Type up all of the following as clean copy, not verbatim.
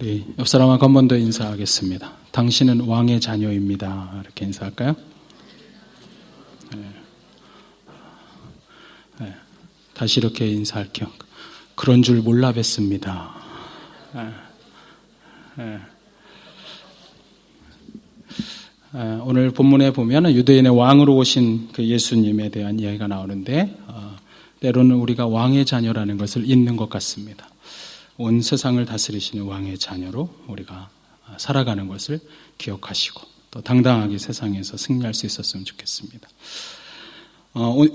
우리 옆 사람하고 한 번 더 인사하겠습니다. 당신은 왕의 자녀입니다. 이렇게 인사할까요? 네. 다시 이렇게 인사할게요. 그런 줄 몰라 뵀습니다. 오늘 본문에 보면 유대인의 왕으로 오신 그 예수님에 대한 이야기가 나오는데 때로는 우리가 왕의 자녀라는 것을 잊는 것 같습니다. 온 세상을 다스리시는 왕의 자녀로 우리가 살아가는 것을 기억하시고 또 당당하게 세상에서 승리할 수 있었으면 좋겠습니다.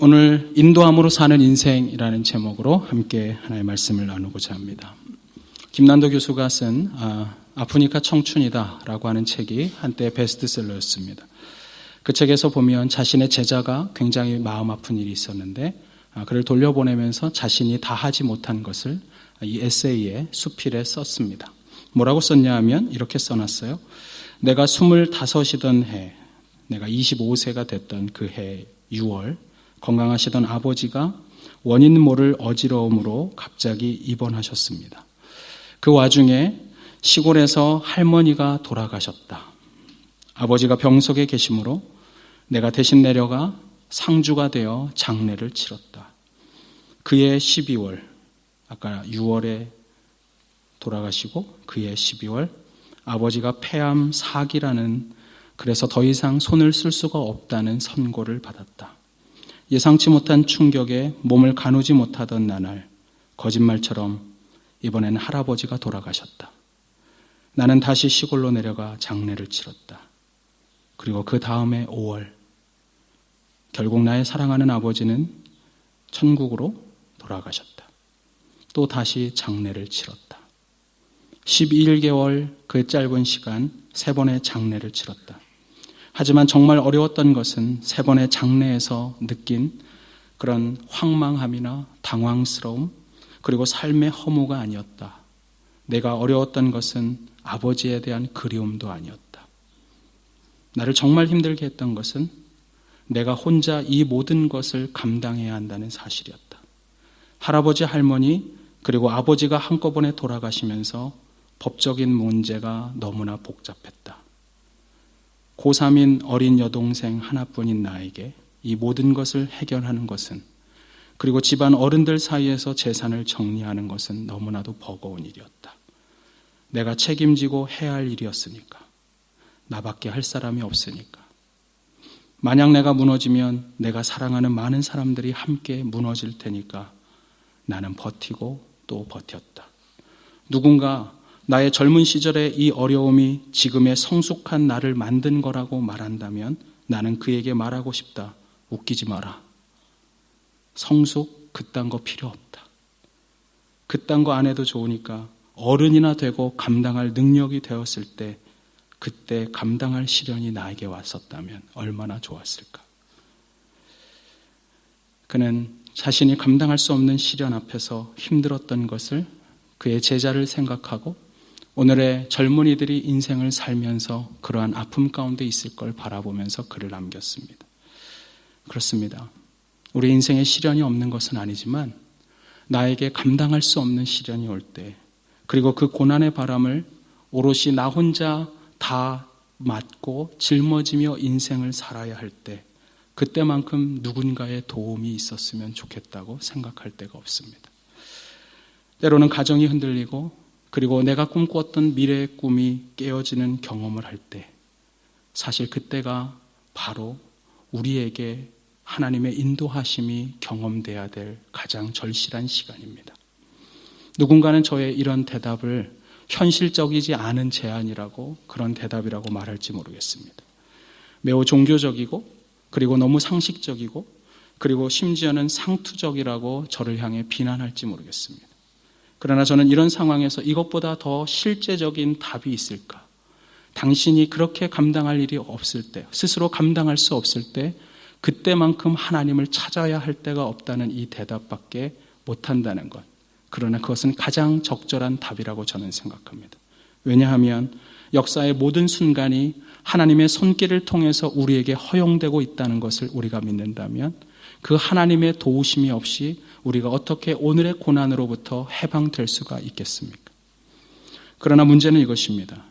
오늘 인도함으로 사는 인생이라는 제목으로 함께 하나의 말씀을 나누고자 합니다. 김난도 교수가 쓴 아프니까 청춘이다 라고 하는 책이 한때 베스트셀러였습니다. 그 책에서 보면 자신의 제자가 굉장히 마음 아픈 일이 있었는데 그를 돌려보내면서 자신이 다 하지 못한 것을 이 에세이에 수필에 썼습니다. 뭐라고 썼냐 하면 이렇게 써놨어요. 내가 25이던 해, 내가 25세가 됐던 그 해 6월 건강하시던 아버지가 원인 모를 어지러움으로 갑자기 입원하셨습니다. 그 와중에 시골에서 할머니가 돌아가셨다. 아버지가 병석에 계시므로 내가 대신 내려가 상주가 되어 장례를 치렀다. 그해 12월, 아까 6월에 돌아가시고 그해 12월 아버지가 폐암 4기라는 그래서 더 이상 손을 쓸 수가 없다는 선고를 받았다. 예상치 못한 충격에 몸을 가누지 못하던 나날 거짓말처럼 이번엔 할아버지가 돌아가셨다. 나는 다시 시골로 내려가 장례를 치렀다. 그리고 그 다음에 5월 결국 나의 사랑하는 아버지는 천국으로 돌아가셨다. 또 다시 장례를 치렀다. 11개월 그 짧은 시간 3번의 장례를 치렀다. 하지만 정말 어려웠던 것은 3번의 장례에서 느낀 그런 황망함이나 당황스러움 그리고 삶의 허무가 아니었다. 내가 어려웠던 것은 아버지에 대한 그리움도 아니었다. 나를 정말 힘들게 했던 것은 내가 혼자 이 모든 것을 감당해야 한다는 사실이었다. 할아버지, 할머니 그리고 아버지가 한꺼번에 돌아가시면서 법적인 문제가 너무나 복잡했다. 고3인 어린 여동생 하나뿐인 나에게 이 모든 것을 해결하는 것은 그리고 집안 어른들 사이에서 재산을 정리하는 것은 너무나도 버거운 일이었다. 내가 책임지고 해야 할 일이었으니까. 나밖에 할 사람이 없으니까. 만약 내가 무너지면 내가 사랑하는 많은 사람들이 함께 무너질 테니까 나는 버티고 또 버텼다. 누군가 나의 젊은 시절의 이 어려움이 지금의 성숙한 나를 만든 거라고 말한다면 나는 그에게 말하고 싶다. 웃기지 마라. 성숙 그딴 거 필요 없다. 그딴 거 안 해도 좋으니까 어른이나 되고 감당할 능력이 되었을 때 그때 감당할 시련이 나에게 왔었다면 얼마나 좋았을까. 그는 자신이 감당할 수 없는 시련 앞에서 힘들었던 것을 그의 제자를 생각하고 오늘의 젊은이들이 인생을 살면서 그러한 아픔 가운데 있을 걸 바라보면서 글을 남겼습니다. 그렇습니다. 우리 인생에 시련이 없는 것은 아니지만 나에게 감당할 수 없는 시련이 올 때 그리고 그 고난의 바람을 오롯이 나 혼자 다 맞고 짊어지며 인생을 살아야 할 때 그때만큼 누군가의 도움이 있었으면 좋겠다고 생각할 때가 없습니다. 때로는 가정이 흔들리고 그리고 내가 꿈꾸었던 미래의 꿈이 깨어지는 경험을 할 때 사실 그때가 바로 우리에게 하나님의 인도하심이 경험돼야 될 가장 절실한 시간입니다. 누군가는 저의 이런 대답을 현실적이지 않은 제안이라고 그런 대답이라고 말할지 모르겠습니다. 매우 종교적이고 그리고 너무 상식적이고 그리고 심지어는 상투적이라고 저를 향해 비난할지 모르겠습니다. 그러나 저는 이런 상황에서 이것보다 더 실제적인 답이 있을까? 당신이 그렇게 감당할 일이 없을 때, 스스로 감당할 수 없을 때 그때만큼 하나님을 찾아야 할 때가 없다는 이 대답밖에 못한다는 것. 그러나 그것은 가장 적절한 답이라고 저는 생각합니다. 왜냐하면 역사의 모든 순간이 하나님의 손길을 통해서 우리에게 허용되고 있다는 것을 우리가 믿는다면 그 하나님의 도우심이 없이 우리가 어떻게 오늘의 고난으로부터 해방될 수가 있겠습니까? 그러나 문제는 이것입니다.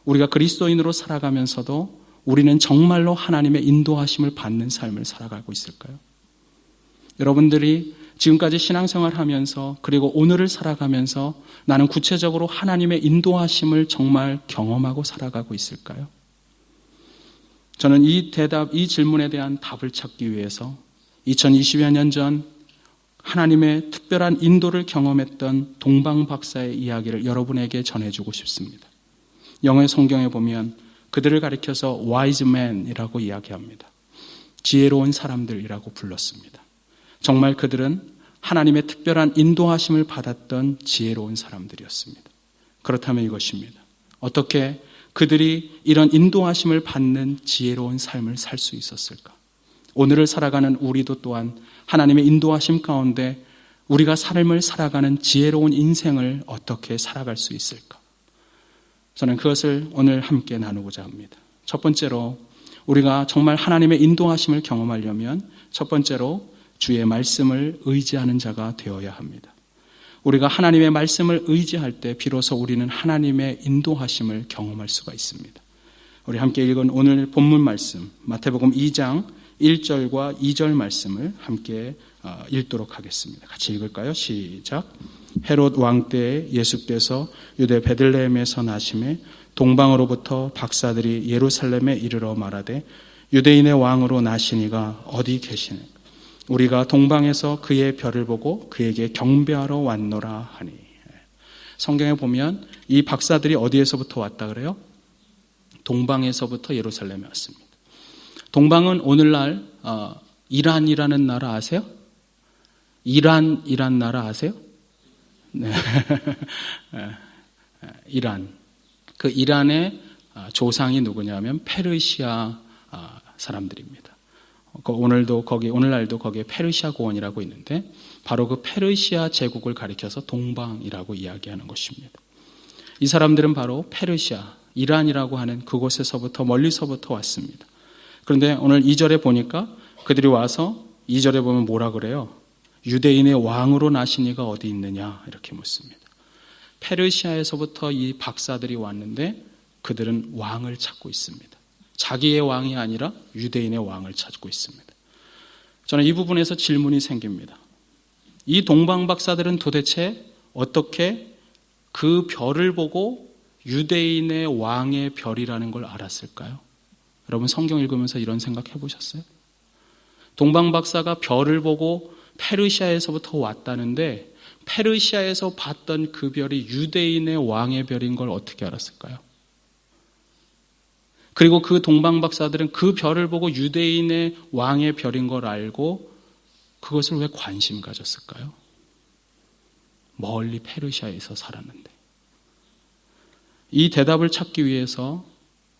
우리가 그리스도인으로 살아가면서도 우리는 정말로 하나님의 인도하심을 받는 삶을 살아가고 있을까요? 여러분들이 지금까지 신앙생활 하면서 그리고 오늘을 살아가면서 나는 구체적으로 하나님의 인도하심을 정말 경험하고 살아가고 있을까요? 저는 이 질문에 대한 답을 찾기 위해서 2020여 년 전 하나님의 특별한 인도를 경험했던 동방 박사의 이야기를 여러분에게 전해주고 싶습니다. 영어의 성경에 보면 그들을 가리켜서 wise men이라고 이야기합니다. 지혜로운 사람들이라고 불렀습니다. 정말 그들은 하나님의 특별한 인도하심을 받았던 지혜로운 사람들이었습니다. 그렇다면 이것입니다. 어떻게 그들이 이런 인도하심을 받는 지혜로운 삶을 살 수 있었을까? 오늘을 살아가는 우리도 또한 하나님의 인도하심 가운데 우리가 삶을 살아가는 지혜로운 인생을 어떻게 살아갈 수 있을까? 저는 그것을 오늘 함께 나누고자 합니다. 첫 번째로 우리가 정말 하나님의 인도하심을 경험하려면 첫 번째로 주의 말씀을 의지하는 자가 되어야 합니다. 우리가 하나님의 말씀을 의지할 때 비로소 우리는 하나님의 인도하심을 경험할 수가 있습니다. 우리 함께 읽은 오늘 본문 말씀 마태복음 2장 1절과 2절 말씀을 함께 읽도록 하겠습니다. 같이 읽을까요? 시작. 헤롯 왕 때에 예수께서 유대 베들레헴에서 나심에 동방으로부터 박사들이 예루살렘에 이르러 말하되 유대인의 왕으로 나시니가 어디 계시네? 우리가 동방에서 그의 별을 보고 그에게 경배하러 왔노라 하니. 성경에 보면 이 박사들이 어디에서부터 왔다 그래요? 동방에서부터 예루살렘에 왔습니다. 동방은 오늘날 이란이라는 나라 아세요? 이란 나라 아세요? 네. 이란. 그 이란의 조상이 누구냐면 페르시아 사람들입니다. 오늘날도 거기에 페르시아 고원이라고 있는데 바로 그 페르시아 제국을 가리켜서 동방이라고 이야기하는 것입니다. 이 사람들은 바로 페르시아, 이란이라고 하는 그곳에서부터 멀리서부터 왔습니다. 그런데 오늘 2절에 보니까 그들이 와서 2절에 보면 뭐라 그래요? 유대인의 왕으로 나시니가 어디 있느냐 이렇게 묻습니다. 페르시아에서부터 이 박사들이 왔는데 그들은 왕을 찾고 있습니다. 자기의 왕이 아니라 유대인의 왕을 찾고 있습니다. 저는 이 부분에서 질문이 생깁니다. 이 동방 박사들은 도대체 어떻게 그 별을 보고 유대인의 왕의 별이라는 걸 알았을까요? 여러분 성경 읽으면서 이런 생각 해보셨어요? 동방 박사가 별을 보고 페르시아에서부터 왔다는데 페르시아에서 봤던 그 별이 유대인의 왕의 별인 걸 어떻게 알았을까요? 그리고 그 동방 박사들은 그 별을 보고 유대인의 왕의 별인 걸 알고 그것을 왜 관심 가졌을까요? 멀리 페르시아에서 살았는데. 이 대답을 찾기 위해서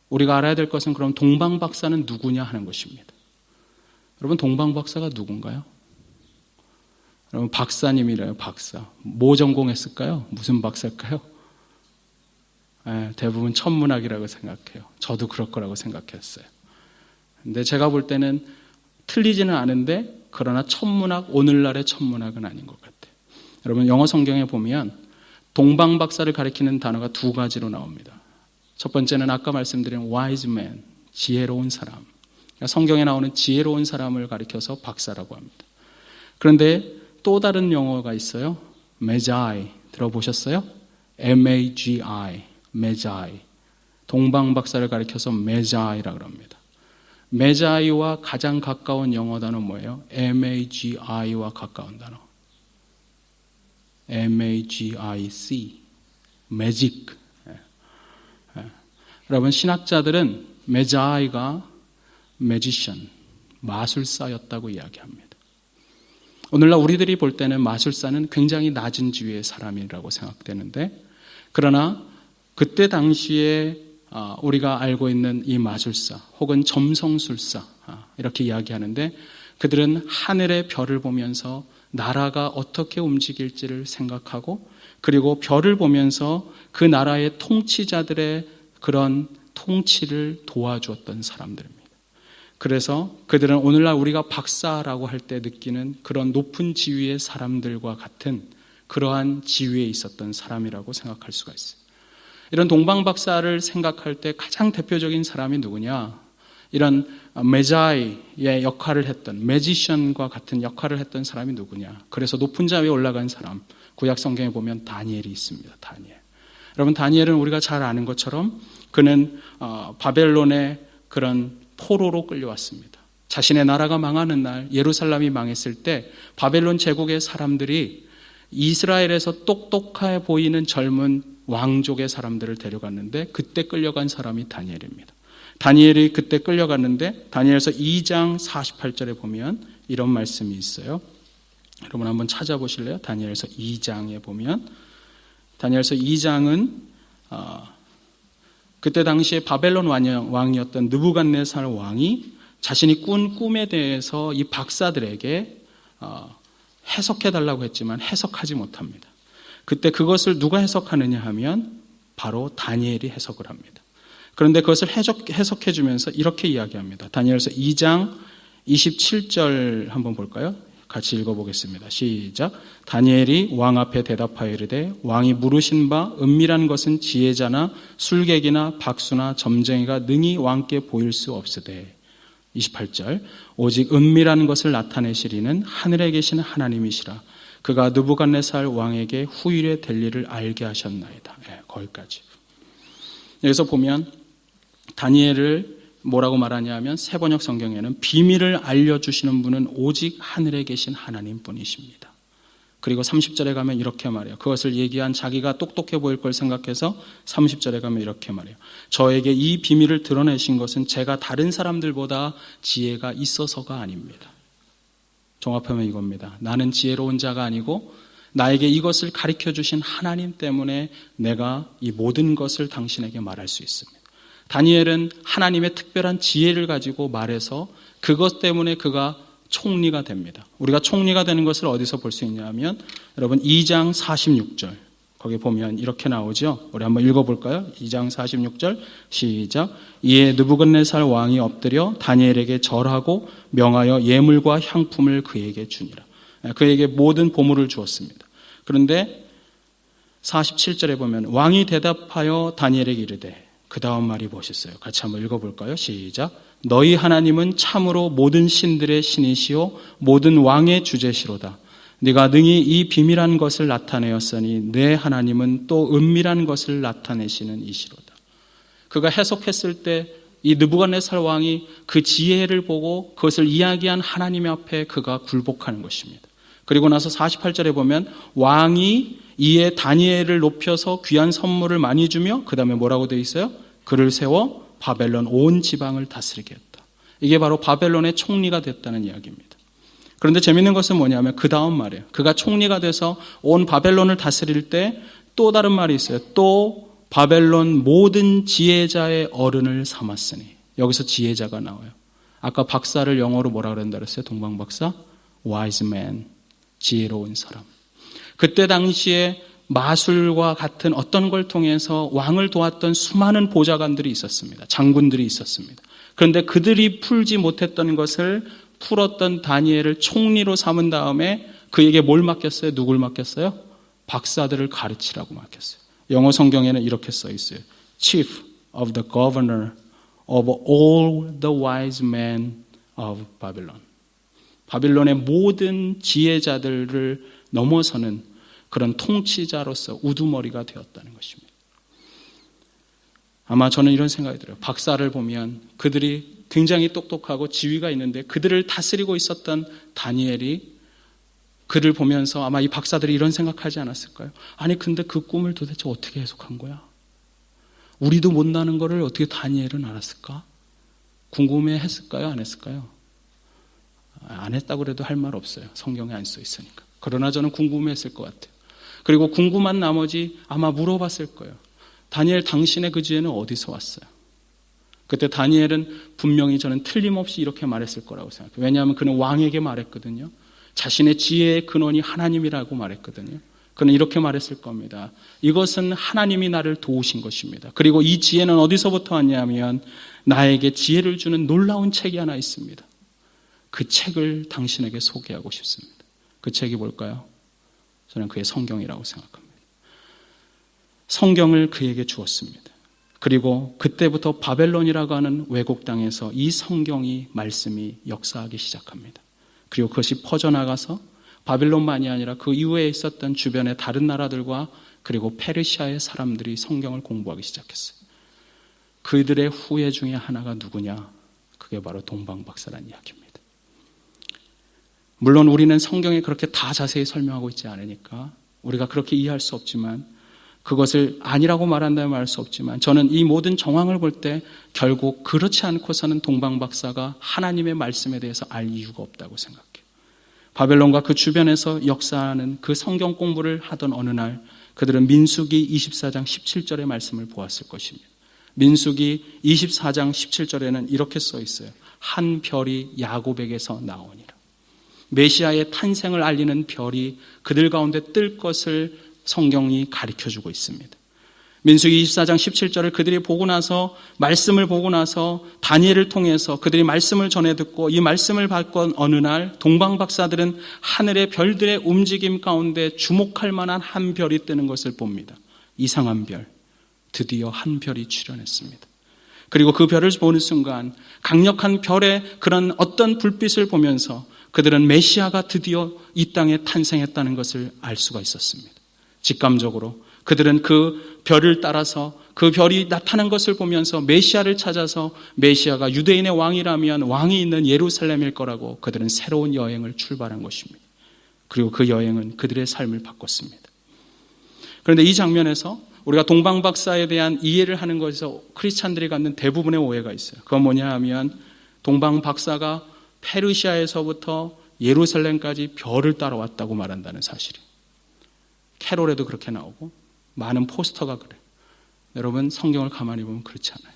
우리가 알아야 될 것은 그럼 동방 박사는 누구냐 하는 것입니다. 여러분 동방 박사가 누군가요? 여러분 박사님이래요. 박사. 뭐 전공했을까요? 무슨 박사일까요? 대부분 천문학이라고 생각해요. 저도 그럴 거라고 생각했어요. 근데 제가 볼 때는 틀리지는 않은데 그러나 오늘날의 천문학은 아닌 것 같아요. 여러분 영어 성경에 보면 동방 박사를 가리키는 단어가 두 가지로 나옵니다. 첫 번째는 아까 말씀드린 wise man, 지혜로운 사람. 그러니까 성경에 나오는 지혜로운 사람을 가리켜서 박사라고 합니다. 그런데 또 다른 용어가 있어요. magi. 들어보셨어요? M-A-G-I. 메자이. 동방 박사를 가리켜서 메자이라고 합니다. 메자이와 가장 가까운 영어 단어 뭐예요? M-A-G-I와 가까운 단어. M-A-G-I-C. 매직. 여러분 신학자들은 메자이가 매지션, 마술사였다고 이야기합니다. 오늘날 우리들이 볼 때는 마술사는 굉장히 낮은 지위의 사람이라고 생각되는데 그러나 그때 당시에 우리가 알고 있는 이 마술사 혹은 점성술사 이렇게 이야기하는데 그들은 하늘의 별을 보면서 나라가 어떻게 움직일지를 생각하고 그리고 별을 보면서 그 나라의 통치자들의 그런 통치를 도와주었던 사람들입니다. 그래서 그들은 오늘날 우리가 박사라고 할 때 느끼는 그런 높은 지위의 사람들과 같은 그러한 지위에 있었던 사람이라고 생각할 수가 있어요. 이런 동방박사를 생각할 때 가장 대표적인 사람이 누구냐? 이런 메자이의 역할을 했던, 매지션과 같은 역할을 했던 사람이 누구냐? 그래서 높은 자위에 올라간 사람, 구약 성경에 보면 다니엘이 있습니다. 다니엘. 여러분, 다니엘은 우리가 잘 아는 것처럼 그는 바벨론의 그런 포로로 끌려왔습니다. 자신의 나라가 망하는 날, 예루살렘이 망했을 때 바벨론 제국의 사람들이 이스라엘에서 똑똑해 보이는 젊은 왕족의 사람들을 데려갔는데 그때 끌려간 사람이 다니엘입니다. 다니엘이 그때 끌려갔는데 다니엘서 2장 48절에 보면 이런 말씀이 있어요. 여러분 한번 찾아보실래요? 다니엘서 2장에 보면, 다니엘서 2장은 그때 당시에 바벨론 왕이었던 느부갓네살 왕이 자신이 꾼 꿈에 대해서 이 박사들에게 해석해달라고 했지만 해석하지 못합니다. 그때 그것을 누가 해석하느냐 하면 바로 다니엘이 해석을 합니다. 그런데 그것을 해석해주면서 이렇게 이야기합니다. 다니엘서 2장 27절 한번 볼까요? 같이 읽어보겠습니다. 시작. 다니엘이 왕 앞에 대답하여 이르되 왕이 물으신 바 은밀한 것은 지혜자나 술객이나 박수나 점쟁이가 능히 왕께 보일 수 없으되 28절 오직 은밀한 것을 나타내시리는 하늘에 계신 하나님이시라. 그가 느부갓네살 왕에게 후일에 될 일을 알게 하셨나이다. 네, 거기까지. 여기서 보면 다니엘을 뭐라고 말하냐면 세번역 성경에는 비밀을 알려주시는 분은 오직 하늘에 계신 하나님뿐이십니다. 그리고 30절에 가면 이렇게 말해요. 그것을 얘기한 자기가 똑똑해 보일 걸 생각해서 30절에 가면 이렇게 말해요. 저에게 이 비밀을 드러내신 것은 제가 다른 사람들보다 지혜가 있어서가 아닙니다. 종합하면 이겁니다. 나는 지혜로운 자가 아니고 나에게 이것을 가르쳐 주신 하나님 때문에 내가 이 모든 것을 당신에게 말할 수 있습니다. 다니엘은 하나님의 특별한 지혜를 가지고 말해서 그것 때문에 그가 총리가 됩니다. 우리가 총리가 되는 것을 어디서 볼 수 있냐 하면 여러분 2장 46절 거기 보면 이렇게 나오죠. 우리 한번 읽어볼까요? 2장 46절 시작. 이에 느부갓네살 왕이 엎드려 다니엘에게 절하고 명하여 예물과 향품을 그에게 주니라. 그에게 모든 보물을 주었습니다. 그런데 47절에 보면 왕이 대답하여 다니엘에게 이르되 그 다음 말이 무엇이었어요? 같이 한번 읽어볼까요? 시작. 너희 하나님은 참으로 모든 신들의 신이시요 모든 왕의 주제시로다. 네가 능히 이 비밀한 것을 나타내었으니 내 하나님은 또 은밀한 것을 나타내시는 이시로다. 그가 해석했을 때 이 느부갓네살 왕이 그 지혜를 보고 그것을 이야기한 하나님 앞에 그가 굴복하는 것입니다. 그리고 나서 48절에 보면 왕이 이에 다니엘을 높여서 귀한 선물을 많이 주며 그 다음에 뭐라고 되어 있어요? 그를 세워 바벨론 온 지방을 다스리게 했다. 이게 바로 바벨론의 총리가 됐다는 이야기입니다. 그런데 재밌는 것은 뭐냐면 그 다음 말이에요. 그가 총리가 돼서 온 바벨론을 다스릴 때 또 다른 말이 있어요. 또 바벨론 모든 지혜자의 어른을 삼았으니. 여기서 지혜자가 나와요. 아까 박사를 영어로 뭐라 그랬다 그랬어요? 동방박사? wise man. 지혜로운 사람. 그때 당시에 마술과 같은 어떤 걸 통해서 왕을 도왔던 수많은 보좌관들이 있었습니다. 장군들이 있었습니다. 그런데 그들이 풀지 못했던 것을 풀었던 다니엘을 총리로 삼은 다음에 그에게 뭘 맡겼어요? 누굴 맡겼어요? 박사들을 가르치라고 맡겼어요. 영어 성경에는 이렇게 써 있어요. Chief of the governor of all the wise men of Babylon. 바빌론의 모든 지혜자들을 넘어서는 그런 통치자로서 우두머리가 되었다는 것입니다. 아마 저는 이런 생각이 들어요. 박사를 보면 그들이 굉장히 똑똑하고 지위가 있는데 그들을 다스리고 있었던 다니엘이 그를 보면서 아마 이 박사들이 이런 생각하지 않았을까요? 아니 근데 그 꿈을 도대체 어떻게 해석한 거야? 우리도 못 나는 거를 어떻게 다니엘은 알았을까? 궁금해했을까요? 안 했을까요? 안 했다고 그래도 할 말 없어요. 성경에 안 써 있으니까. 그러나 저는 궁금했을 것 같아요. 그리고 궁금한 나머지 아마 물어봤을 거예요. 다니엘 당신의 그 지혜는 어디서 왔어요? 그때 다니엘은 분명히 저는 틀림없이 이렇게 말했을 거라고 생각해요. 왜냐하면 그는 왕에게 말했거든요. 자신의 지혜의 근원이 하나님이라고 말했거든요. 그는 이렇게 말했을 겁니다. 이것은 하나님이 나를 도우신 것입니다. 그리고 이 지혜는 어디서부터 왔냐면 나에게 지혜를 주는 놀라운 책이 하나 있습니다. 그 책을 당신에게 소개하고 싶습니다. 그 책이 뭘까요? 저는 그게 성경이라고 생각합니다. 성경을 그에게 주었습니다. 그리고 그때부터 바벨론이라고 하는 왜곡 땅에서 이 성경이 말씀이 역사하기 시작합니다. 그리고 그것이 퍼져나가서 바벨론만이 아니라 그 이후에 있었던 주변의 다른 나라들과 그리고 페르시아의 사람들이 성경을 공부하기 시작했어요. 그들의 후예 중에 하나가 누구냐? 그게 바로 동방박사라는 이야기입니다. 물론 우리는 성경에 그렇게 다 자세히 설명하고 있지 않으니까 우리가 그렇게 이해할 수 없지만, 그것을 아니라고 말한다면 말할 수 없지만, 저는 이 모든 정황을 볼 때 결국 그렇지 않고서는 동방박사가 하나님의 말씀에 대해서 알 이유가 없다고 생각해요. 바벨론과 그 주변에서 역사하는 그 성경 공부를 하던 어느 날 그들은 민수기 24장 17절의 말씀을 보았을 것입니다. 민수기 24장 17절에는 이렇게 써 있어요. 한 별이 야곱에게서 나오니라. 메시아의 탄생을 알리는 별이 그들 가운데 뜰 것을 성경이 가르쳐주고 있습니다. 민수기 24장 17절을 그들이 보고 나서, 말씀을 보고 나서 다니엘을 통해서 그들이 말씀을 전해 듣고 이 말씀을 받건 어느 날 동방박사들은 하늘의 별들의 움직임 가운데 주목할 만한 한 별이 뜨는 것을 봅니다. 이상한 별, 드디어 한 별이 출현했습니다. 그리고 그 별을 보는 순간 강력한 별의 그런 어떤 불빛을 보면서 그들은 메시아가 드디어 이 땅에 탄생했다는 것을 알 수가 있었습니다. 직감적으로 그들은 그 별을 따라서 그 별이 나타난 것을 보면서 메시아를 찾아서 메시아가 유대인의 왕이라면 왕이 있는 예루살렘일 거라고 그들은 새로운 여행을 출발한 것입니다. 그리고 그 여행은 그들의 삶을 바꿨습니다. 그런데 이 장면에서 우리가 동방박사에 대한 이해를 하는 것에서 크리스찬들이 갖는 대부분의 오해가 있어요. 그건 뭐냐 하면 동방박사가 페르시아에서부터 예루살렘까지 별을 따라왔다고 말한다는 사실이에요. 캐롤에도 그렇게 나오고 많은 포스터가 그래요. 여러분, 성경을 가만히 보면 그렇지 않아요.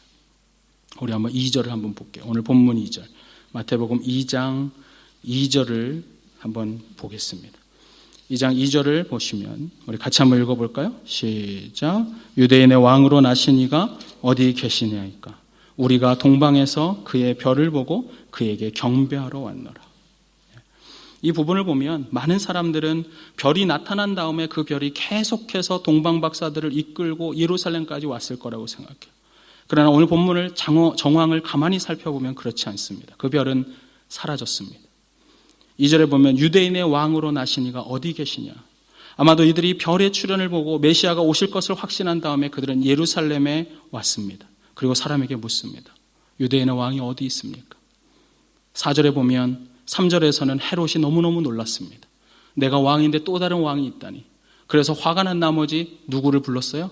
우리 한번 2절을 한번 볼게요. 오늘 본문 2절, 마태복음 2장 2절을 한번 보겠습니다. 2장 2절을 보시면 우리 같이 한번 읽어볼까요? 시작. 유대인의 왕으로 나신 이가 어디 계시냐이까? 우리가 동방에서 그의 별을 보고 그에게 경배하러 왔노라. 이 부분을 보면 많은 사람들은 별이 나타난 다음에 그 별이 계속해서 동방박사들을 이끌고 예루살렘까지 왔을 거라고 생각해요. 그러나 오늘 본문을 정황을 가만히 살펴보면 그렇지 않습니다. 그 별은 사라졌습니다. 2절에 보면 유대인의 왕으로 나신 이가 어디 계시냐. 아마도 이들이 별의 출현을 보고 메시아가 오실 것을 확신한 다음에 그들은 예루살렘에 왔습니다. 그리고 사람에게 묻습니다. 유대인의 왕이 어디 있습니까? 4절에 보면 3절에서는 헤롯이 너무너무 놀랐습니다. 내가 왕인데 또 다른 왕이 있다니. 그래서 화가 난 나머지 누구를 불렀어요?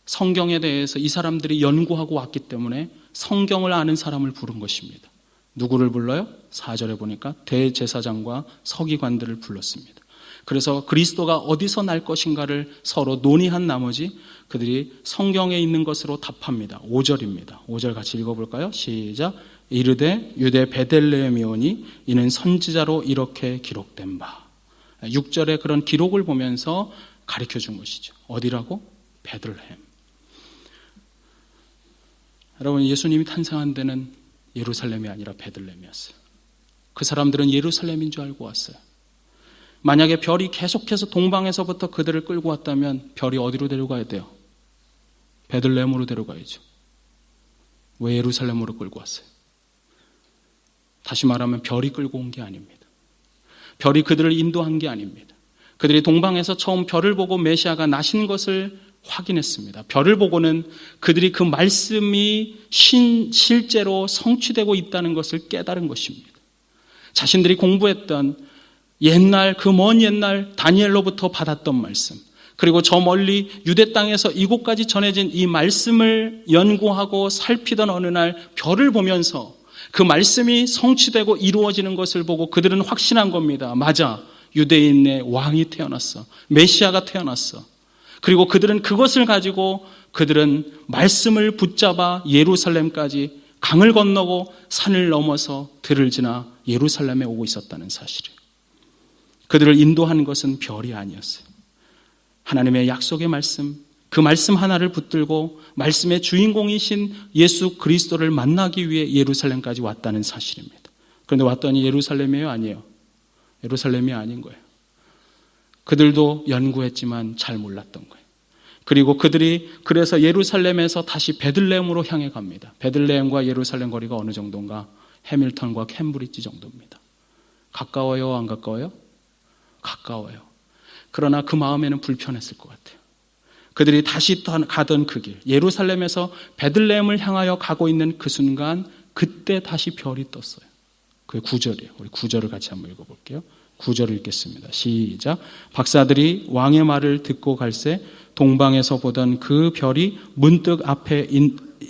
성경에 대해서 이 사람들이 연구하고 왔기 때문에 성경을 아는 사람을 부른 것입니다. 누구를 불러요? 4절에 보니까 대제사장과 서기관들을 불렀습니다. 그래서 그리스도가 어디서 날 것인가를 서로 논의한 나머지 그들이 성경에 있는 것으로 답합니다. 5절입니다. 5절 같이 읽어볼까요? 시작. 이르되 유대 베들레헴이오니 이는 선지자로 이렇게 기록된 바. 6절의 그런 기록을 보면서 가르쳐준 것이죠. 어디라고? 베들레헴. 여러분, 예수님이 탄생한 데는 예루살렘이 아니라 베들레헴이었어요. 그 사람들은 예루살렘인 줄 알고 왔어요. 만약에 별이 계속해서 동방에서부터 그들을 끌고 왔다면 별이 어디로 데려가야 돼요? 베들레헴으로 데려가야죠. 왜 예루살렘으로 끌고 왔어요? 다시 말하면 별이 끌고 온 게 아닙니다. 별이 그들을 인도한 게 아닙니다. 그들이 동방에서 처음 별을 보고 메시아가 나신 것을 확인했습니다. 별을 보고는 그들이 그 말씀이 실제로 성취되고 있다는 것을 깨달은 것입니다. 자신들이 공부했던 옛날, 그 먼 옛날 다니엘로부터 받았던 말씀, 그리고 저 멀리 유대 땅에서 이곳까지 전해진 이 말씀을 연구하고 살피던 어느 날 별을 보면서 그 말씀이 성취되고 이루어지는 것을 보고 그들은 확신한 겁니다. 맞아, 유대인의 왕이 태어났어. 메시아가 태어났어. 그리고 그들은 그것을 가지고 그들은 말씀을 붙잡아 예루살렘까지 강을 건너고 산을 넘어서 들을 지나 예루살렘에 오고 있었다는 사실이에요. 그들을 인도한 것은 별이 아니었어요. 하나님의 약속의 말씀, 그 말씀 하나를 붙들고 말씀의 주인공이신 예수 그리스도를 만나기 위해 예루살렘까지 왔다는 사실입니다. 그런데 왔더니 예루살렘이에요? 아니에요. 예루살렘이 아닌 거예요. 그들도 연구했지만 잘 몰랐던 거예요. 그리고 그들이 그래서 예루살렘에서 다시 베들레헴으로 향해 갑니다. 베들레헴과 예루살렘 거리가 어느 정도인가? 해밀턴과 캠브리지 정도입니다. 가까워요? 안 가까워요? 가까워요. 그러나 그 마음에는 불편했을 것 같아요. 그들이 다시 가던 그 길, 예루살렘에서 베들레헴을 향하여 가고 있는 그 순간, 그때 다시 별이 떴어요. 그게 9절이에요. 우리 9절을 같이 한번 읽어볼게요. 9절을 읽겠습니다. 시작. 박사들이 왕의 말을 듣고 갈새 동방에서 보던 그 별이 문득 앞에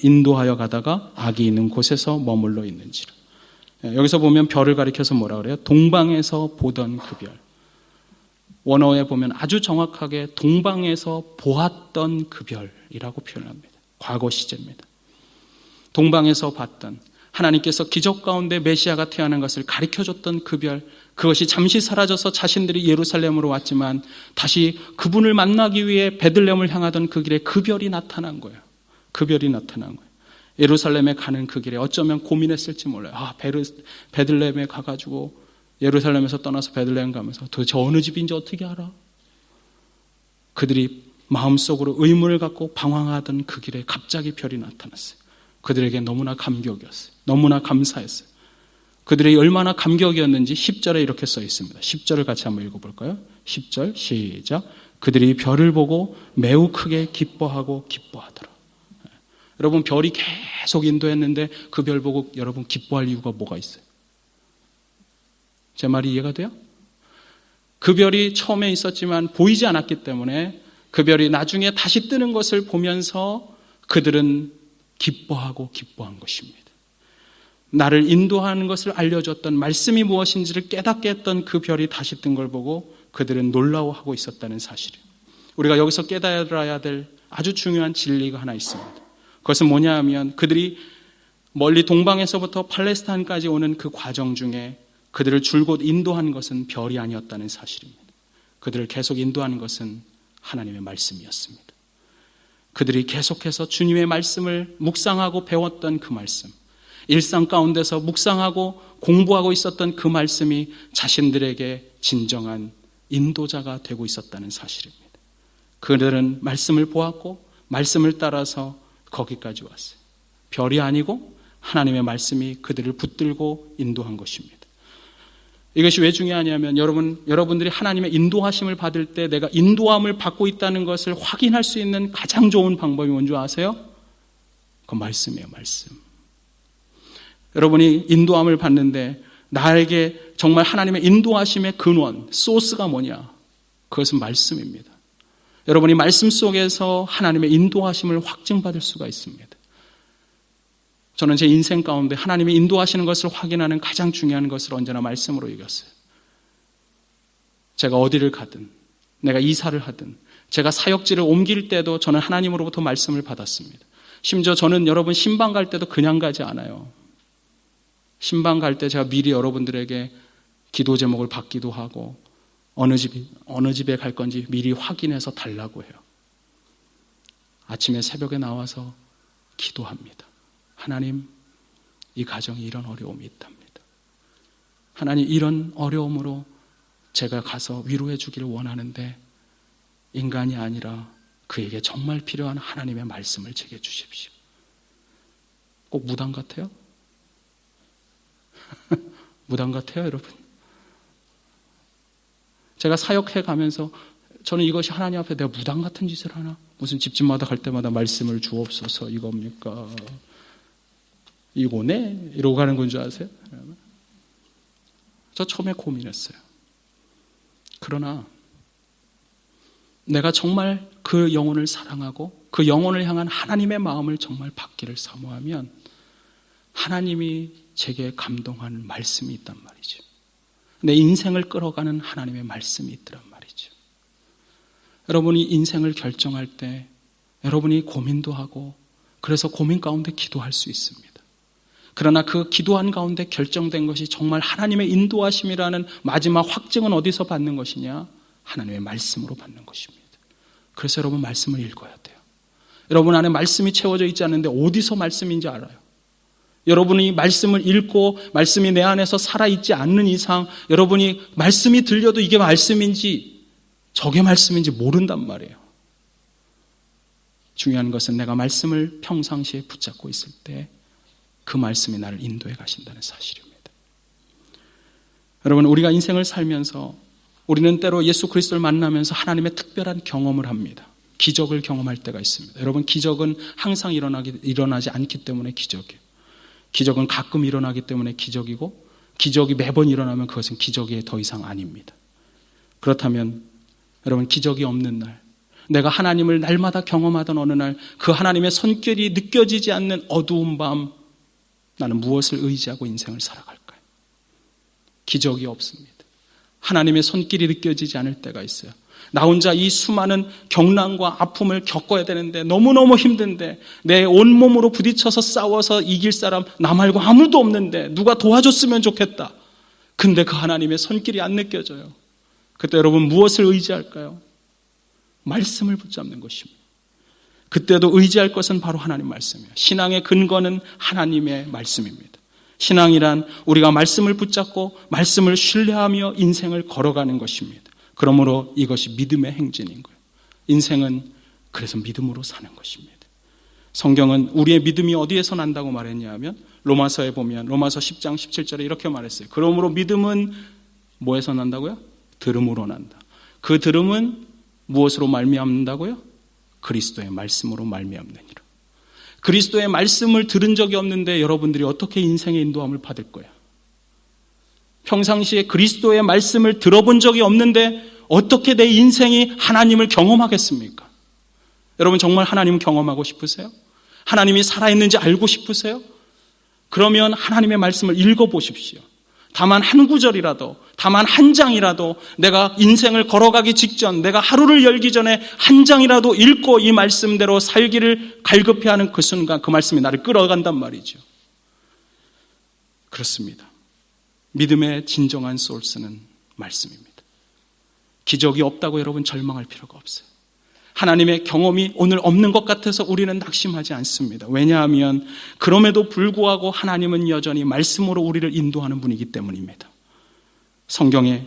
인도하여 가다가 악이 있는 곳에서 머물러 있는지라. 여기서 보면 별을 가리켜서 뭐라 그래요? 동방에서 보던 그 별. 원어에 보면 아주 정확하게 동방에서 보았던 그 별이라고 표현합니다. 과거 시제입니다. 동방에서 봤던, 하나님께서 기적 가운데 메시아가 태어난 것을 가르쳐줬던 그 별, 그것이 잠시 사라져서 자신들이 예루살렘으로 왔지만 다시 그분을 만나기 위해 베들레헴을 향하던 그 길에 그 별이 나타난 거예요. 그 별이 나타난 거예요. 예루살렘에 가는 그 길에 어쩌면 고민했을지 몰라요. 베들레헴에 가가지고 예루살렘에서 떠나서 베들레헴 가면서 도대체 어느 집인지 어떻게 알아? 그들이 마음속으로 의문을 갖고 방황하던 그 길에 갑자기 별이 나타났어요. 그들에게 너무나 감격이었어요. 너무나 감사했어요. 그들이 얼마나 감격이었는지 10절에 이렇게 써 있습니다. 10절을 같이 한번 읽어볼까요? 10절 시작. 그들이 별을 보고 매우 크게 기뻐하고 기뻐하더라. 여러분, 별이 계속 인도했는데 그 별 보고 여러분 기뻐할 이유가 뭐가 있어요? 제 말이 이해가 돼요? 그 별이 처음에 있었지만 보이지 않았기 때문에 그 별이 나중에 다시 뜨는 것을 보면서 그들은 기뻐하고 기뻐한 것입니다. 나를 인도하는 것을 알려줬던 말씀이 무엇인지를 깨닫게 했던 그 별이 다시 뜬 걸 보고 그들은 놀라워하고 있었다는 사실이에요. 우리가 여기서 깨달아야 될 아주 중요한 진리가 하나 있습니다. 그것은 뭐냐 하면 그들이 멀리 동방에서부터 팔레스타인까지 오는 그 과정 중에 그들을 줄곧 인도한 것은 별이 아니었다는 사실입니다. 그들을 계속 인도하는 것은 하나님의 말씀이었습니다. 그들이 계속해서 주님의 말씀을 묵상하고 배웠던 그 말씀, 일상 가운데서 묵상하고 공부하고 있었던 그 말씀이 자신들에게 진정한 인도자가 되고 있었다는 사실입니다. 그들은 말씀을 보았고 말씀을 따라서 거기까지 왔어요. 별이 아니고 하나님의 말씀이 그들을 붙들고 인도한 것입니다. 이것이 왜 중요하냐면 여러분들이 하나님의 인도하심을 받을 때 내가 인도함을 받고 있다는 것을 확인할 수 있는 가장 좋은 방법이 뭔지 아세요? 그건 말씀이에요. 말씀. 여러분이 인도함을 받는데 나에게 정말 하나님의 인도하심의 근원, 소스가 뭐냐? 그것은 말씀입니다. 여러분이 말씀 속에서 하나님의 인도하심을 확증받을 수가 있습니다. 저는 제 인생 가운데 하나님이 인도하시는 것을 확인하는 가장 중요한 것을 언제나 말씀으로 이겼어요. 제가 어디를 가든, 내가 이사를 하든, 제가 사역지를 옮길 때도 저는 하나님으로부터 말씀을 받았습니다. 심지어 저는 여러분 신방 갈 때도 그냥 가지 않아요. 신방 갈 때 제가 미리 여러분들에게 기도 제목을 받기도 하고 어느 집에 갈 건지 미리 확인해서 달라고 해요. 아침에 새벽에 나와서 기도합니다. 하나님, 이 가정에 이런 어려움이 있답니다. 하나님, 이런 어려움으로 제가 가서 위로해 주기를 원하는데 인간이 아니라 그에게 정말 필요한 하나님의 말씀을 제게 주십시오. 꼭 무당 같아요? 무당 같아요, 여러분? 제가 사역해 가면서 저는 이것이 하나님 앞에 내가 무당 같은 짓을 하나? 무슨 집집마다 갈 때마다 말씀을 주옵소서 이겁니까? 이거네? 이러고 가는 건 줄 아세요? 저 처음에 고민했어요. 그러나 내가 정말 그 영혼을 사랑하고 그 영혼을 향한 하나님의 마음을 정말 받기를 사모하면 하나님이 제게 감동하는 말씀이 있단 말이죠. 내 인생을 끌어가는 하나님의 말씀이 있더란 말이죠. 여러분이 인생을 결정할 때 여러분이 고민도 하고 그래서 고민 가운데 기도할 수 있습니다. 그러나 그 기도한 가운데 결정된 것이 정말 하나님의 인도하심이라는 마지막 확증은 어디서 받는 것이냐? 하나님의 말씀으로 받는 것입니다. 그래서 여러분 말씀을 읽어야 돼요. 여러분 안에 말씀이 채워져 있지 않는데 어디서 말씀인지 알아요. 여러분이 말씀을 읽고 말씀이 내 안에서 살아있지 않는 이상 여러분이 말씀이 들려도 이게 말씀인지 저게 말씀인지 모른단 말이에요. 중요한 것은 내가 말씀을 평상시에 붙잡고 있을 때 그 말씀이 나를 인도해 가신다는 사실입니다. 여러분, 우리가 인생을 살면서 우리는 때로 예수 그리스도를 만나면서 하나님의 특별한 경험을 합니다. 기적을 경험할 때가 있습니다. 여러분, 기적은 항상 일어나지 않기 때문에 기적이에요. 기적은 가끔 일어나기 때문에 기적이고, 기적이 매번 일어나면 그것은 기적이 더 이상 아닙니다. 그렇다면 여러분, 기적이 없는 날, 내가 하나님을 날마다 경험하던 어느 날 그 하나님의 손길이 느껴지지 않는 어두운 밤, 나는 무엇을 의지하고 인생을 살아갈까요? 기적이 없습니다. 하나님의 손길이 느껴지지 않을 때가 있어요. 나 혼자 이 수많은 경난과 아픔을 겪어야 되는데 너무너무 힘든데 내 온몸으로 부딪혀서 싸워서 이길 사람 나 말고 아무도 없는데 누가 도와줬으면 좋겠다. 근데 그 하나님의 손길이 안 느껴져요. 그때 여러분 무엇을 의지할까요? 말씀을 붙잡는 것입니다. 그때도 의지할 것은 바로 하나님 말씀이에요. 신앙의 근거는 하나님의 말씀입니다. 신앙이란 우리가 말씀을 붙잡고 말씀을 신뢰하며 인생을 걸어가는 것입니다. 그러므로 이것이 믿음의 행진인 거예요. 인생은 그래서 믿음으로 사는 것입니다. 성경은 우리의 믿음이 어디에서 난다고 말했냐 면 로마서에 보면 로마서 10장 17절에 이렇게 말했어요. 그러므로 믿음은 뭐에서 난다고요? 들음으로 난다. 그 들음은 무엇으로 말미암는다고요? 그리스도의 말씀으로 말미암느니라. 그리스도의 말씀을 들은 적이 없는데 여러분들이 어떻게 인생의 인도함을 받을 거야? 평상시에 그리스도의 말씀을 들어본 적이 없는데 어떻게 내 인생이 하나님을 경험하겠습니까? 여러분 정말 하나님 경험하고 싶으세요? 하나님이 살아있는지 알고 싶으세요? 그러면 하나님의 말씀을 읽어보십시오. 다만 한 구절이라도, 다만 한 장이라도 내가 인생을 걸어가기 직전, 내가 하루를 열기 전에 한 장이라도 읽고 이 말씀대로 살기를 갈급해 하는 그 순간 그 말씀이 나를 끌어간단 말이죠. 그렇습니다. 믿음의 진정한 소스는 말씀입니다. 기적이 없다고 여러분 절망할 필요가 없어요. 하나님의 경험이 오늘 없는 것 같아서 우리는 낙심하지 않습니다. 왜냐하면 그럼에도 불구하고 하나님은 여전히 말씀으로 우리를 인도하는 분이기 때문입니다. 성경에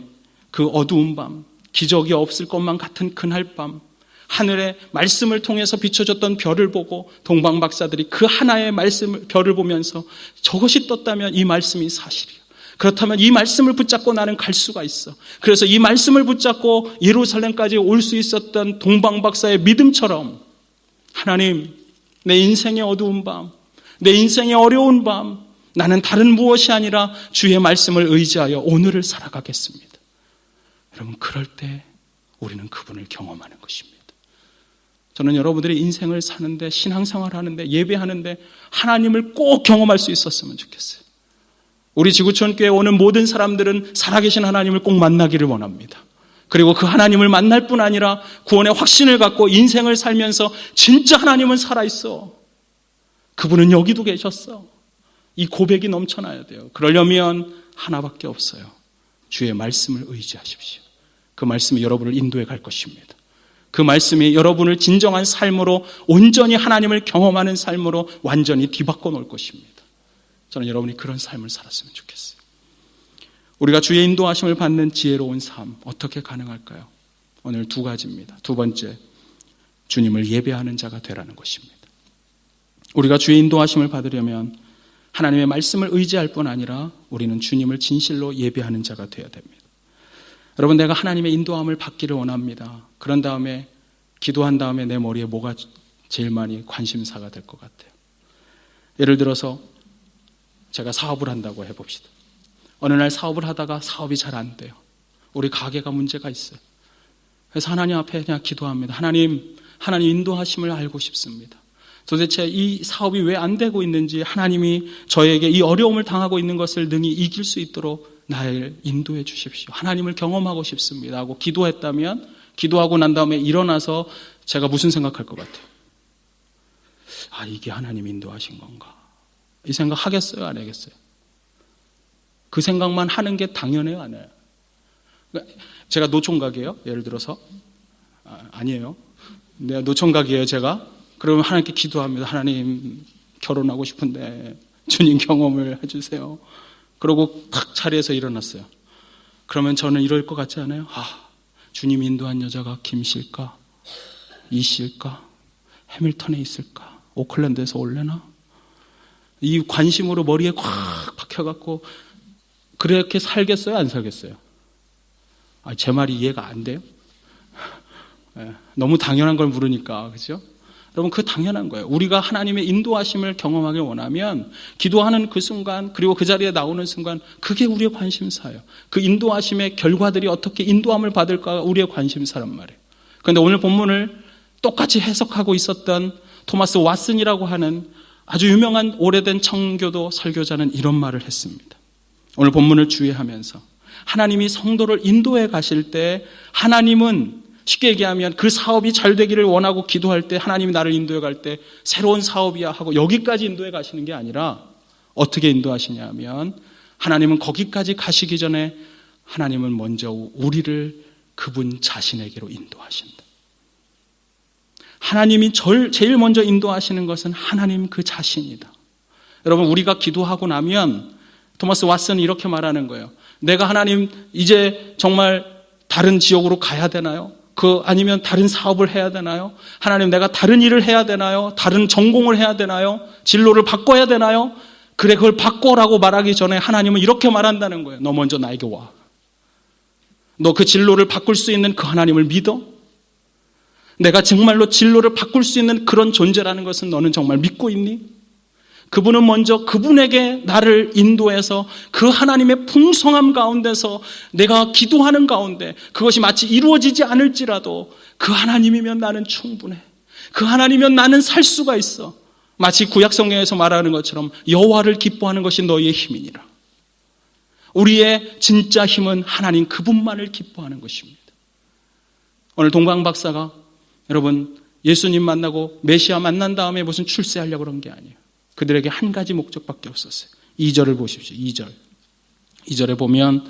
그 어두운 밤, 기적이 없을 것만 같은 그날 밤, 하늘에 말씀을 통해서 비춰졌던 별을 보고 동방 박사들이 그 하나의 별을 보면서 저것이 떴다면 이 말씀이 사실이야. 그렇다면 이 말씀을 붙잡고 나는 갈 수가 있어. 그래서 이 말씀을 붙잡고 예루살렘까지 올 수 있었던 동방 박사의 믿음처럼 하나님, 내 인생의 어두운 밤, 내 인생의 어려운 밤, 나는 다른 무엇이 아니라 주의 말씀을 의지하여 오늘을 살아가겠습니다. 여러분 그럴 때 우리는 그분을 경험하는 것입니다. 저는 여러분들이 인생을 사는데 신앙생활 하는데 예배하는데 하나님을 꼭 경험할 수 있었으면 좋겠어요. 우리 지구촌 교회에 오는 모든 사람들은 살아계신 하나님을 꼭 만나기를 원합니다. 그리고 그 하나님을 만날 뿐 아니라 구원의 확신을 갖고 인생을 살면서 진짜 하나님은 살아있어. 그분은 여기도 계셨어. 이 고백이 넘쳐나야 돼요. 그러려면 하나밖에 없어요. 주의 말씀을 의지하십시오. 그 말씀이 여러분을 인도해 갈 것입니다. 그 말씀이 여러분을 진정한 삶으로 온전히 하나님을 경험하는 삶으로 완전히 뒤바꿔 놓을 것입니다. 저는 여러분이 그런 삶을 살았으면 좋겠어요. 우리가 주의 인도하심을 받는 지혜로운 삶 어떻게 가능할까요? 오늘 두 가지입니다. 두 번째, 주님을 예배하는 자가 되라는 것입니다. 우리가 주의 인도하심을 받으려면 하나님의 말씀을 의지할 뿐 아니라 우리는 주님을 진실로 예배하는 자가 되어야 됩니다. 여러분 내가 하나님의 인도함을 받기를 원합니다. 그런 다음에 기도한 다음에 내 머리에 뭐가 제일 많이 관심사가 될 것 같아요. 예를 들어서 제가 사업을 한다고 해봅시다. 어느 날 사업을 하다가 사업이 잘 안 돼요. 우리 가게가 문제가 있어요. 그래서 하나님 앞에 그냥 기도합니다. 하나님 인도하심을 알고 싶습니다. 도대체 이 사업이 왜 안 되고 있는지 하나님이 저에게 이 어려움을 당하고 있는 것을 능히 이길 수 있도록 나를 인도해 주십시오. 하나님을 경험하고 싶습니다 하고 기도했다면 기도하고 난 다음에 일어나서 제가 무슨 생각할 것 같아요? 아, 이게 하나님 인도하신 건가? 이 생각 하겠어요? 안 하겠어요? 그 생각만 하는 게 당연해요? 안 해요? 제가 노총각이에요? 예를 들어서 아니에요. 내가 노총각이에요 제가. 그러면 하나님께 기도합니다. 하나님 결혼하고 싶은데 주님 경험을 해주세요. 그러고 탁 자리에서 일어났어요. 그러면 저는 이럴 것 같지 않아요? 아, 주님 인도한 여자가 김씨일까? 이씨일까? 해밀턴에 있을까? 오클랜드에서 올래나? 이 관심으로 머리에 꽉 박혀갖고 그렇게 살겠어요? 안 살겠어요? 제 말이 이해가 안 돼요? 너무 당연한 걸 물으니까, 그죠? 여러분, 그 당연한 거예요. 우리가 하나님의 인도하심을 경험하길 원하면 기도하는 그 순간, 그리고 그 자리에 나오는 순간, 그게 우리의 관심사예요. 그 인도하심의 결과들이 어떻게 인도함을 받을까가 우리의 관심사란 말이에요. 그런데 오늘 본문을 똑같이 해석하고 있었던 토마스 왓슨이라고 하는 아주 유명한 오래된 청교도 설교자는 이런 말을 했습니다. 오늘 본문을 주의하면서 하나님이 성도를 인도해 가실 때 하나님은 쉽게 얘기하면 그 사업이 잘 되기를 원하고 기도할 때 하나님이 나를 인도해 갈 때 새로운 사업이야 하고 여기까지 인도해 가시는 게 아니라 어떻게 인도하시냐 하면 하나님은 거기까지 가시기 전에 하나님은 먼저 우리를 그분 자신에게로 인도하신다. 하나님이 제일 먼저 인도하시는 것은 하나님 그 자신이다. 여러분, 우리가 기도하고 나면 토마스 왓슨은 이렇게 말하는 거예요. 내가 하나님 이제 정말 다른 지역으로 가야 되나요? 아니면 다른 사업을 해야 되나요? 하나님 내가 다른 일을 해야 되나요? 다른 전공을 해야 되나요? 진로를 바꿔야 되나요? 그래, 그걸 바꿔라고 말하기 전에 하나님은 이렇게 말한다는 거예요. 너 먼저 나에게 와. 너 그 진로를 바꿀 수 있는 그 하나님을 믿어? 내가 정말로 진로를 바꿀 수 있는 그런 존재라는 것은 너는 정말 믿고 있니? 그분은 먼저 그분에게 나를 인도해서 그 하나님의 풍성함 가운데서 내가 기도하는 가운데 그것이 마치 이루어지지 않을지라도 그 하나님이면 나는 충분해. 그 하나님이면 나는 살 수가 있어. 마치 구약성경에서 말하는 것처럼 여호와를 기뻐하는 것이 너희의 힘이니라. 우리의 진짜 힘은 하나님 그분만을 기뻐하는 것입니다. 오늘 동방 박사가 여러분 예수님 만나고 메시아 만난 다음에 무슨 출세하려고 그런 게 아니에요. 그들에게 한 가지 목적밖에 없었어요. 2절을 보십시오. 2절에 보면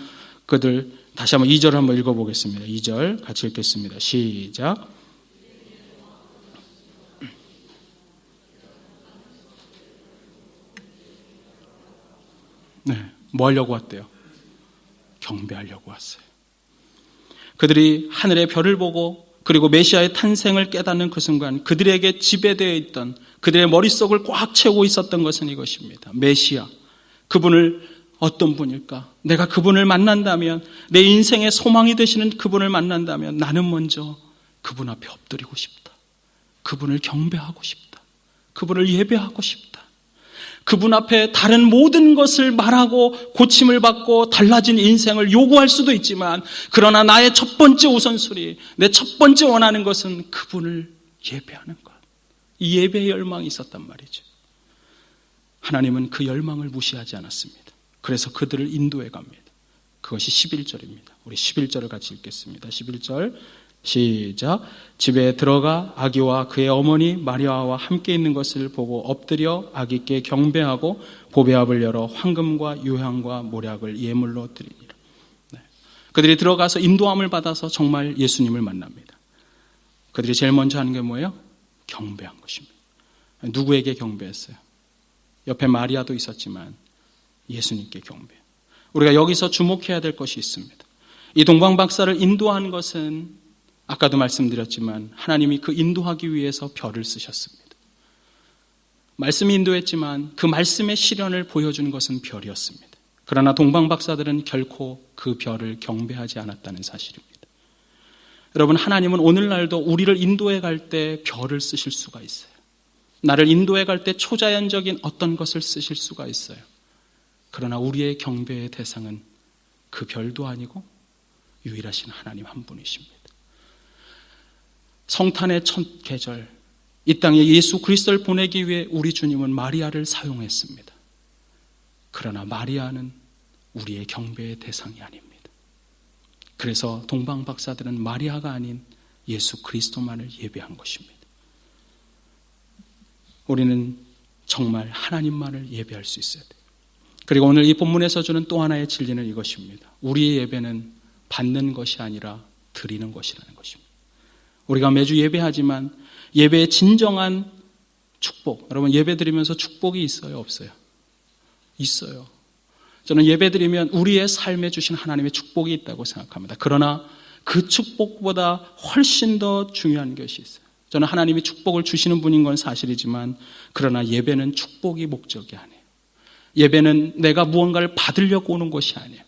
그들 다시 한번 2절을 한번 읽어보겠습니다. 2절 같이 읽겠습니다. 시작. 네, 뭐 하려고 왔대요? 경배하려고 왔어요. 그들이 하늘의 별을 보고 그리고 메시아의 탄생을 깨닫는 그 순간 그들에게 지배되어 있던 그들의 머릿속을 꽉 채우고 있었던 것은 이것입니다. 메시아, 그분을 어떤 분일까? 내가 그분을 만난다면, 내 인생의 소망이 되시는 그분을 만난다면 나는 먼저 그분 앞에 엎드리고 싶다. 그분을 경배하고 싶다. 그분을 예배하고 싶다. 그분 앞에 다른 모든 것을 말하고 고침을 받고 달라진 인생을 요구할 수도 있지만, 그러나 나의 첫 번째 우선순위, 내 첫 번째 원하는 것은 그분을 예배하는 것. 이 예배의 열망이 있었단 말이죠. 하나님은 그 열망을 무시하지 않았습니다. 그래서 그들을 인도해 갑니다. 그것이 11절입니다. 우리 11절을 같이 읽겠습니다. 11절 시작. 집에 들어가 아기와 그의 어머니 마리아와 함께 있는 것을 보고 엎드려 아기께 경배하고 보배압을 열어 황금과 유향과 모략을 예물로 드리니라. 네. 그들이 들어가서 인도함을 받아서 정말 예수님을 만납니다. 그들이 제일 먼저 하는 게 뭐예요? 경배한 것입니다. 누구에게 경배했어요? 옆에 마리아도 있었지만 예수님께 경배. 우리가 여기서 주목해야 될 것이 있습니다. 이 동방 박사를 인도한 것은 아까도 말씀드렸지만 하나님이 그 인도하기 위해서 별을 쓰셨습니다. 말씀이 인도했지만 그 말씀의 실현을 보여준 것은 별이었습니다. 그러나 동방 박사들은 결코 그 별을 경배하지 않았다는 사실입니다. 여러분, 하나님은 오늘날도 우리를 인도해 갈 때 별을 쓰실 수가 있어요. 나를 인도해 갈 때 초자연적인 어떤 것을 쓰실 수가 있어요. 그러나 우리의 경배의 대상은 그 별도 아니고 유일하신 하나님 한 분이십니다. 성탄의 첫 계절, 이 땅에 예수 그리스도를 보내기 위해 우리 주님은 마리아를 사용했습니다. 그러나 마리아는 우리의 경배의 대상이 아닙니다. 그래서 동방 박사들은 마리아가 아닌 예수 그리스도만을 예배한 것입니다. 우리는 정말 하나님만을 예배할 수 있어야 돼요. 그리고 오늘 이 본문에서 주는 또 하나의 진리는 이것입니다. 우리의 예배는 받는 것이 아니라 드리는 것이라는 것입니다. 우리가 매주 예배하지만 예배의 진정한 축복, 여러분 예배 드리면서 축복이 있어요, 없어요? 있어요. 저는 예배 드리면 우리의 삶에 주신 하나님의 축복이 있다고 생각합니다. 그러나 그 축복보다 훨씬 더 중요한 것이 있어요. 저는 하나님이 축복을 주시는 분인 건 사실이지만 그러나 예배는 축복이 목적이 아니에요. 예배는 내가 무언가를 받으려고 오는 것이 아니에요.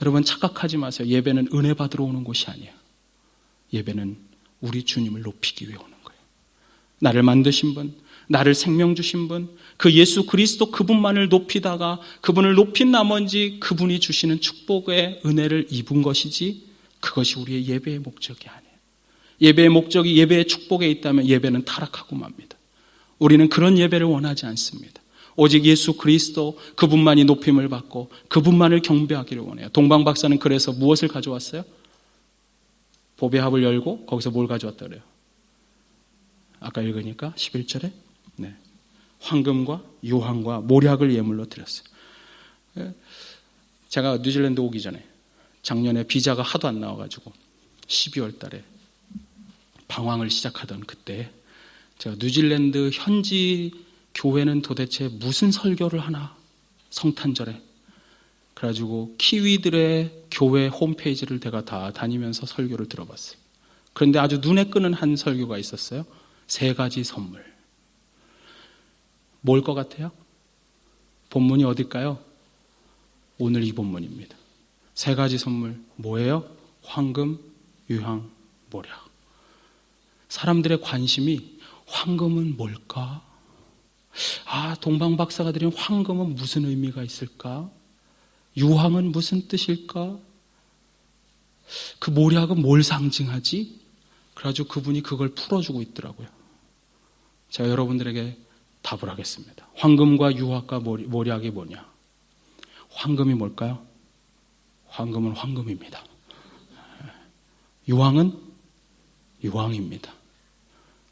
여러분 착각하지 마세요. 예배는 은혜 받으러 오는 것이 아니에요. 예배는 우리 주님을 높이기 위해 오는 거예요. 나를 만드신 분, 나를 생명 주신 분, 그 예수 그리스도 그분만을 높이다가 그분을 높인 나머지 그분이 주시는 축복의 은혜를 입은 것이지 그것이 우리의 예배의 목적이 아니에요. 예배의 목적이 예배의 축복에 있다면 예배는 타락하고 맙니다. 우리는 그런 예배를 원하지 않습니다. 오직 예수 그리스도 그분만이 높임을 받고 그분만을 경배하기를 원해요. 동방 박사는 그래서 무엇을 가져왔어요? 보배합을 열고 거기서 뭘 가져왔다 그래요? 아까 읽으니까 11절에 황금과 유황과 모략을 예물로 드렸어요. 제가 뉴질랜드 오기 전에 작년에 비자가 하도 안 나와가지고 12월 달에 방황을 시작하던 그때 제가 뉴질랜드 현지 교회는 도대체 무슨 설교를 하나 성탄절에 그래가지고 키위들의 교회 홈페이지를 제가 다 다니면서 설교를 들어봤어요. 그런데 아주 눈에 끄는 한 설교가 있었어요. 3가지 선물. 뭘 것 같아요? 본문이 어딜까요? 오늘 이 본문입니다. 3가지 선물 뭐예요? 황금, 유황, 모략. 사람들의 관심이 황금은 뭘까? 동방 박사가 드린 황금은 무슨 의미가 있을까? 유황은 무슨 뜻일까? 그 모략은 뭘 상징하지? 그래가지고 그분이 그걸 풀어주고 있더라고요. 제가 여러분들에게 답을 하겠습니다. 황금과 유황과 모략이 뭐냐? 황금이 뭘까요? 황금은 황금입니다. 유황은 유황입니다.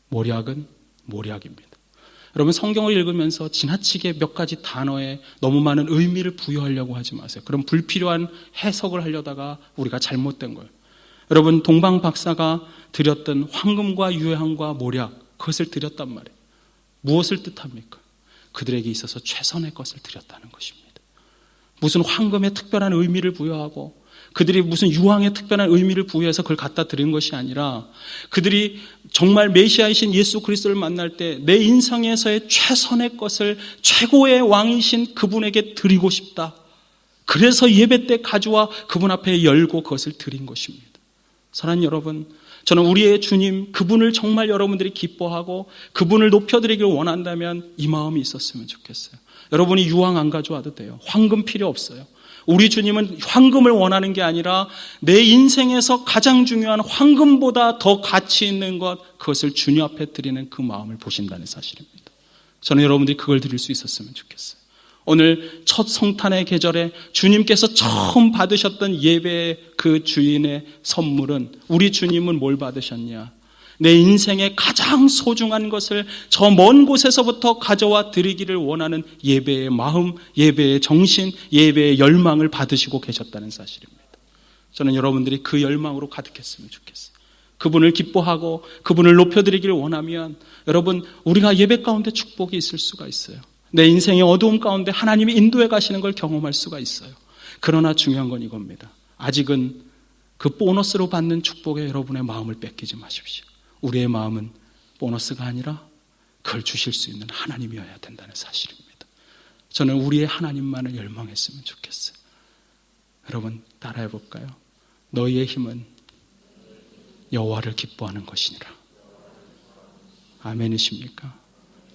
모략은 모략입니다. 여러분 성경을 읽으면서 지나치게 몇 가지 단어에 너무 많은 의미를 부여하려고 하지 마세요. 그럼 불필요한 해석을 하려다가 우리가 잘못된 거예요. 여러분 동방 박사가 드렸던 황금과 유황과 모략 그것을 드렸단 말이에요. 무엇을 뜻합니까? 그들에게 있어서 최선의 것을 드렸다는 것입니다. 무슨 황금에 특별한 의미를 부여하고 그들이 무슨 유황에 특별한 의미를 부여해서 그걸 갖다 드린 것이 아니라 그들이 정말 메시아이신 예수 그리스도를 만날 때 내 인생에서의 최선의 것을 최고의 왕이신 그분에게 드리고 싶다. 그래서 예배 때 가져와 그분 앞에 열고 그것을 드린 것입니다. 사랑하는 여러분, 저는 우리의 주님 그분을 정말 여러분들이 기뻐하고 그분을 높여드리길 원한다면 이 마음이 있었으면 좋겠어요. 여러분이 유황 안 가져와도 돼요. 황금 필요 없어요. 우리 주님은 황금을 원하는 게 아니라 내 인생에서 가장 중요한 황금보다 더 가치 있는 것, 그것을 주님 앞에 드리는 그 마음을 보신다는 사실입니다. 저는 여러분들이 그걸 드릴 수 있었으면 좋겠어요. 오늘 첫 성탄의 계절에 주님께서 처음 받으셨던 예배의 그 주인의 선물은 우리 주님은 뭘 받으셨냐? 내 인생의 가장 소중한 것을 저 먼 곳에서부터 가져와 드리기를 원하는 예배의 마음, 예배의 정신, 예배의 열망을 받으시고 계셨다는 사실입니다. 저는 여러분들이 그 열망으로 가득했으면 좋겠어요. 그분을 기뻐하고 그분을 높여드리기를 원하면 여러분 우리가 예배 가운데 축복이 있을 수가 있어요. 내 인생의 어두움 가운데 하나님이 인도해 가시는 걸 경험할 수가 있어요. 그러나 중요한 건 이겁니다. 아직은 그 보너스로 받는 축복에 여러분의 마음을 뺏기지 마십시오. 우리의 마음은 보너스가 아니라 그걸 주실 수 있는 하나님이어야 된다는 사실입니다. 저는 우리의 하나님만을 열망했으면 좋겠어요. 여러분 따라해 볼까요? 너희의 힘은 여호와를 기뻐하는 것이니라. 아멘이십니까?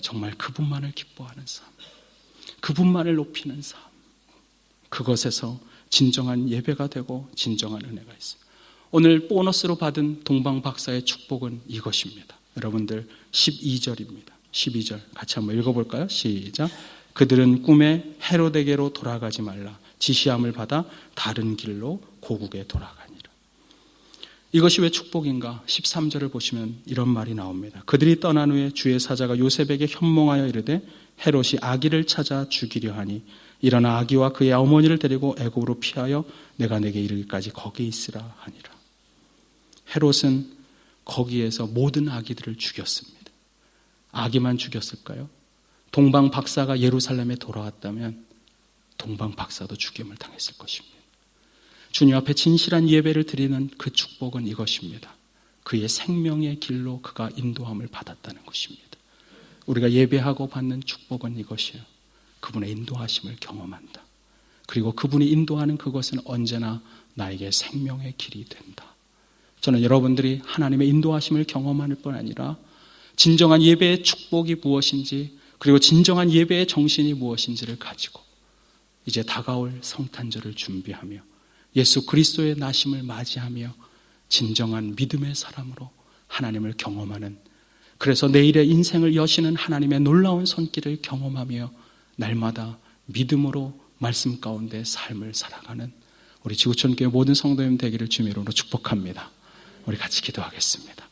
정말 그분만을 기뻐하는 삶, 그분만을 높이는 삶, 그것에서 진정한 예배가 되고 진정한 은혜가 있어요. 오늘 보너스로 받은 동방 박사의 축복은 이것입니다. 여러분들 12절입니다. 12절 같이 한번 읽어볼까요? 시작. 그들은 꿈에 헤로데게로 돌아가지 말라. 지시함을 받아 다른 길로 고국에 돌아가니라. 이것이 왜 축복인가? 13절을 보시면 이런 말이 나옵니다. 그들이 떠난 후에 주의 사자가 요셉에게 현몽하여 이르되 헤롯이 아기를 찾아 죽이려 하니 일어나 아기와 그의 어머니를 데리고 애굽으로 피하여 내가 내게 이르기까지 거기 있으라 하니라. 헤롯은 거기에서 모든 아기들을 죽였습니다. 아기만 죽였을까요? 동방 박사가 예루살렘에 돌아왔다면 동방 박사도 죽임을 당했을 것입니다. 주님 앞에 진실한 예배를 드리는 그 축복은 이것입니다. 그의 생명의 길로 그가 인도함을 받았다는 것입니다. 우리가 예배하고 받는 축복은 이것이에요. 그분의 인도하심을 경험한다. 그리고 그분이 인도하는 그것은 언제나 나에게 생명의 길이 된다. 저는 여러분들이 하나님의 인도하심을 경험할 뿐 아니라 진정한 예배의 축복이 무엇인지, 그리고 진정한 예배의 정신이 무엇인지를 가지고 이제 다가올 성탄절을 준비하며 예수 그리스도의 나심을 맞이하며 진정한 믿음의 사람으로 하나님을 경험하는, 그래서 내일의 인생을 여시는 하나님의 놀라운 손길을 경험하며 날마다 믿음으로 말씀 가운데 삶을 살아가는 우리 지구촌교회 모든 성도님 되기를 주님으로 축복합니다. 우리 같이 기도하겠습니다.